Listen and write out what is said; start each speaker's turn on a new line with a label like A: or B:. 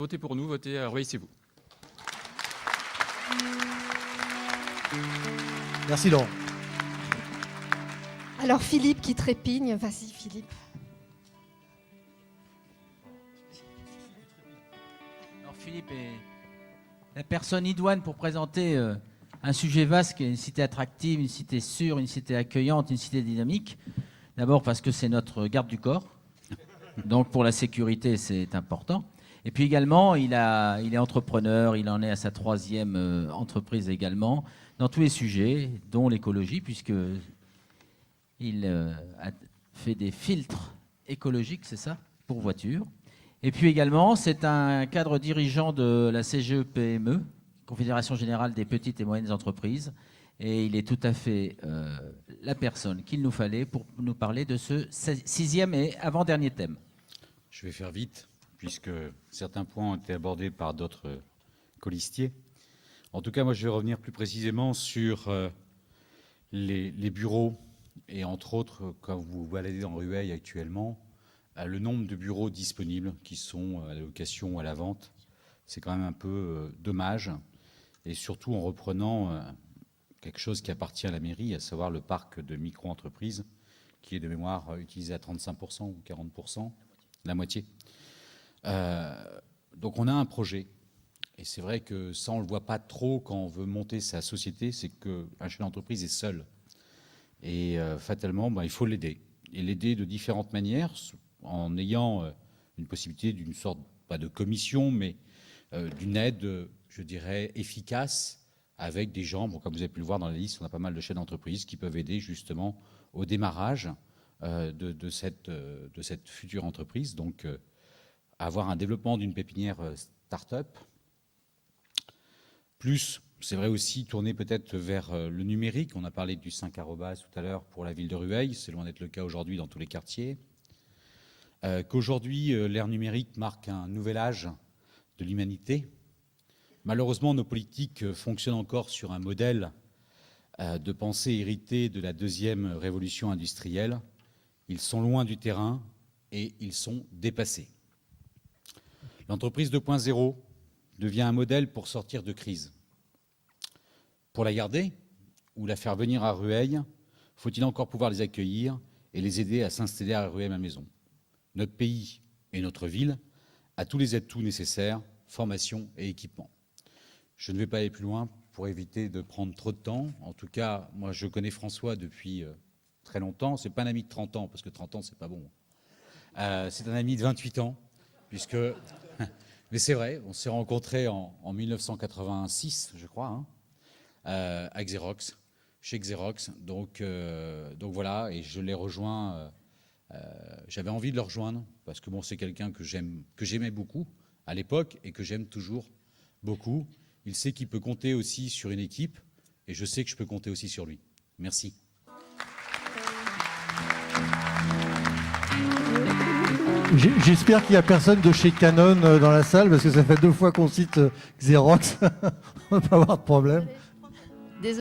A: Votez pour nous, votez, réussissez-vous.
B: Merci Laurent.
C: Alors Philippe qui trépigne, vas-y Philippe.
D: Alors Philippe est la personne idoine pour présenter un sujet vaste qui est une cité attractive, une cité sûre, une cité accueillante, une cité dynamique. D'abord parce que c'est notre garde du corps, donc pour la sécurité c'est important. Et puis également il est entrepreneur, il en est à sa 3e entreprise également, dans tous les sujets, dont l'écologie, puisqu'il a fait des filtres écologiques, c'est ça, pour voitures. Et puis également, c'est un cadre dirigeant de la CGE-PME, Confédération Générale des Petites et Moyennes Entreprises. Et il est tout à fait la personne qu'il nous fallait pour nous parler de ce 6e et avant-dernier thème.
E: Je vais faire vite, puisque certains points ont été abordés par d'autres colistiers. En tout cas, moi, je vais revenir plus précisément sur les bureaux, et entre autres, quand vous baladez dans Rueil actuellement, le nombre de bureaux disponibles qui sont à la location ou à la vente. C'est quand même un peu dommage, et surtout en reprenant quelque chose qui appartient à la mairie, à savoir le parc de micro-entreprises, qui est de mémoire utilisé à 35% ou 40%, la moitié. Donc on a un projet, et c'est vrai que ça on ne le voit pas trop quand on veut monter sa société, c'est qu'un chef d'entreprise est seul. Et fatalement, il faut l'aider. Et l'aider de différentes manières, en ayant une possibilité d'une sorte, pas de commission, mais d'une aide, je dirais, efficace, avec des gens, comme vous avez pu le voir dans la liste, on a pas mal de chefs d'entreprise qui peuvent aider justement au démarrage de cette future entreprise. Donc, avoir un développement d'une pépinière start-up, plus, c'est vrai aussi, tourner peut-être vers le numérique. On a parlé du 5 arrobas tout à l'heure pour la ville de Rueil, c'est loin d'être le cas aujourd'hui dans tous les quartiers. Qu'aujourd'hui, l'ère numérique marque un nouvel âge de l'humanité. Malheureusement, nos politiques fonctionnent encore sur un modèle de pensée hérité de la 2e révolution industrielle. Ils sont loin du terrain et ils sont dépassés. L'entreprise 2.0 devient un modèle pour sortir de crise. Pour la garder ou la faire venir à Rueil, faut-il encore pouvoir les accueillir et les aider à s'installer à Rueil-Malmaison. Notre pays et notre ville a tous les atouts nécessaires, formation et équipement. Je ne vais pas aller plus loin pour éviter de prendre trop de temps. En tout cas, moi, je connais François depuis très longtemps. Ce n'est pas un ami de 30 ans, parce que 30 ans, c'est pas bon. C'est un ami de 28 ans, puisque... Mais c'est vrai, on s'est rencontrés en 1986, je crois, à Xerox, chez Xerox. Donc voilà, et je l'ai rejoint... j'avais envie de le rejoindre, parce que bon, c'est quelqu'un que j'aimais beaucoup à l'époque et que j'aime toujours beaucoup. Il sait qu'il peut compter aussi sur une équipe, et je sais que je peux compter aussi sur lui. Merci.
B: J'espère qu'il n'y a personne de chez Canon dans la salle, parce que ça fait 2 fois qu'on cite Xerox. On ne va pas avoir de problème.